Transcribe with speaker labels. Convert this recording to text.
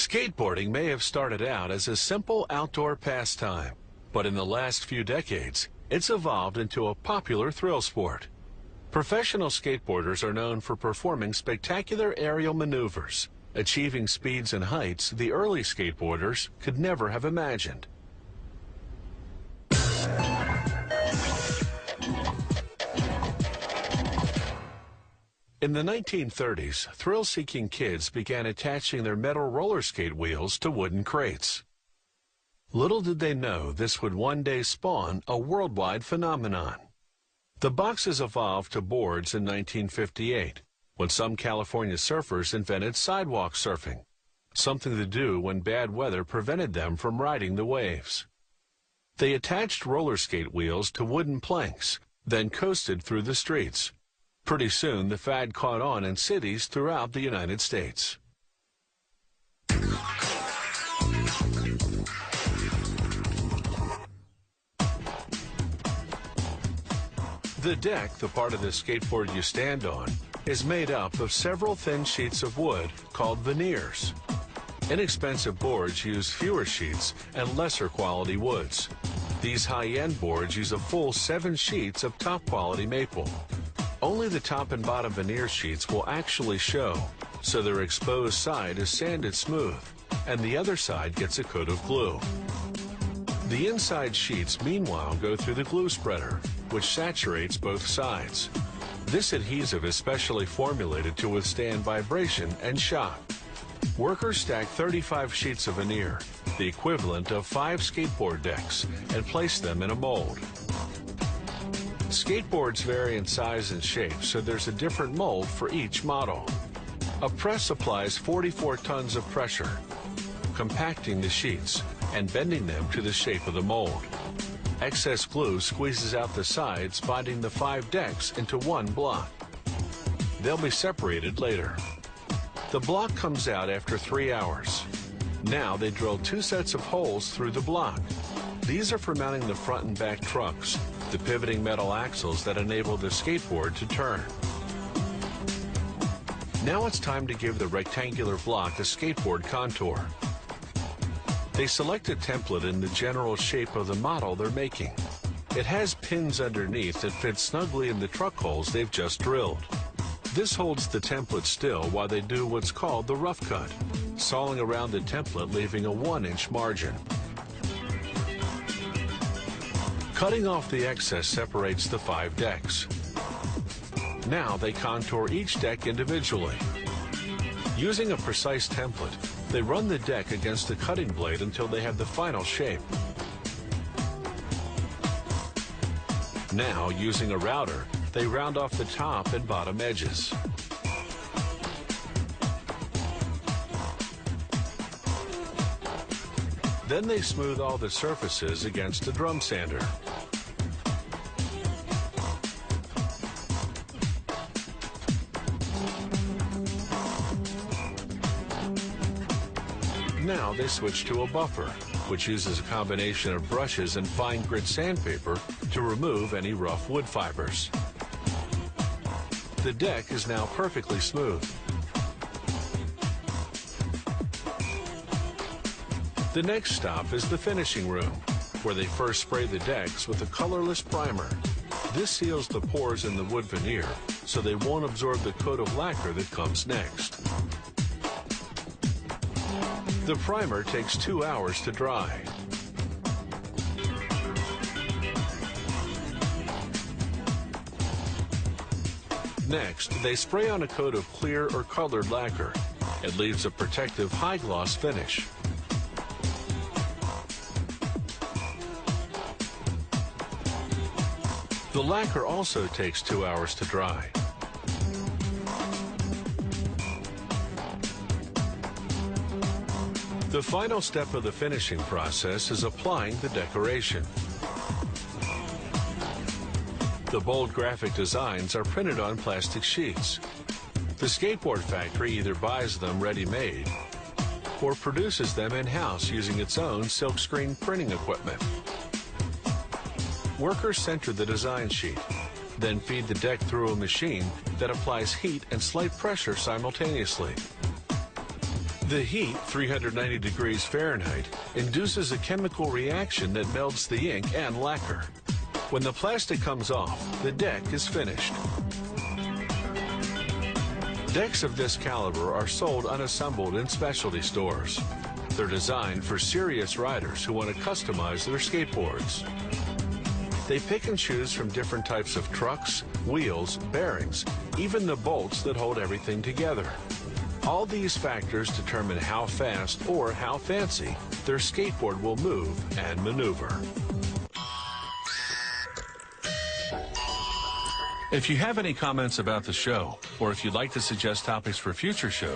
Speaker 1: Skateboarding may have started out as a simple outdoor pastime, but in the last few decades, it's evolved into a popular thrill sport. Professional skateboarders are known for performing spectacular aerial maneuvers, achieving speeds and heights the early skateboarders could never have imagined. In the 1930s, thrill-seeking kids began attaching their metal roller skate wheels to wooden crates. Little did they know this would one day spawn a worldwide phenomenon. The boxes evolved to boards in 1958, when some California surfers invented sidewalk surfing, something to do when bad weather prevented them from riding the waves. They attached roller skate wheels to wooden planks, then coasted through the streets. Pretty soon, the fad caught on in cities throughout the United States. The deck, the part of the skateboard you stand on, is made up of several thin sheets of wood called veneers. Inexpensive boards use fewer sheets and lesser quality woods. These high-end boards use a full 7 sheets of top-quality maple. Only the top and bottom veneer sheets will actually show, so their exposed side is sanded smooth, and the other side gets a coat of glue. The inside sheets, meanwhile, go through the glue spreader, which saturates both sides. This adhesive is specially formulated to withstand vibration and shock. Workers stack 35 sheets of veneer, the equivalent of 5 skateboard decks, and place them in a mold. Skateboards vary in size and shape, so there's a different mold for each model. A press applies 44 tons of pressure, compacting the sheets and bending them to the shape of the mold. Excess glue squeezes out the sides, binding the 5 decks into one block. They'll be separated later. The block comes out after 3 hours. Now they drill 2 sets of holes through the block. These are for mounting the front and back trucks, the pivoting metal axles that enable the skateboard to turn. Now it's time to give the rectangular block a skateboard contour. They select a template in the general shape of the model they're making. It has pins underneath that fit snugly in the truck holes they've just drilled. This holds the template still while they do what's called the rough cut, sawing around the template, leaving a 1-inch margin. Cutting off the excess separates the 5 decks. Now they contour each deck individually. Using a precise template, they run the deck against the cutting blade until they have the final shape. Now, using a router, they round off the top and bottom edges. Then they smooth all the surfaces against a drum sander. Now they switch to a buffer, which uses a combination of brushes and fine grit sandpaper to remove any rough wood fibers. The deck is now perfectly smooth. The next stop is the finishing room, where they first spray the decks with a colorless primer. This seals the pores in the wood veneer, so they won't absorb the coat of lacquer that comes next. The primer takes 2 hours to dry. Next, they spray on a coat of clear or colored lacquer. It leaves a protective high-gloss finish. The lacquer also takes 2 hours to dry. The final step of the finishing process is applying the decoration. The bold graphic designs are printed on plastic sheets. The skateboard factory either buys them ready-made or produces them in-house using its own silkscreen printing equipment. Workers center the design sheet, then feed the deck through a machine that applies heat and slight pressure simultaneously. The heat, 390 degrees Fahrenheit, induces a chemical reaction that melts the ink and lacquer. When the plastic comes off, the deck is finished. Decks of this caliber are sold unassembled in specialty stores. They're designed for serious riders who want to customize their skateboards. They pick and choose from different types of trucks, wheels, bearings, even the bolts that hold everything together. All these factors determine how fast or how fancy their skateboard will move and maneuver. If you have any comments about the show, or if you'd like to suggest topics for future shows,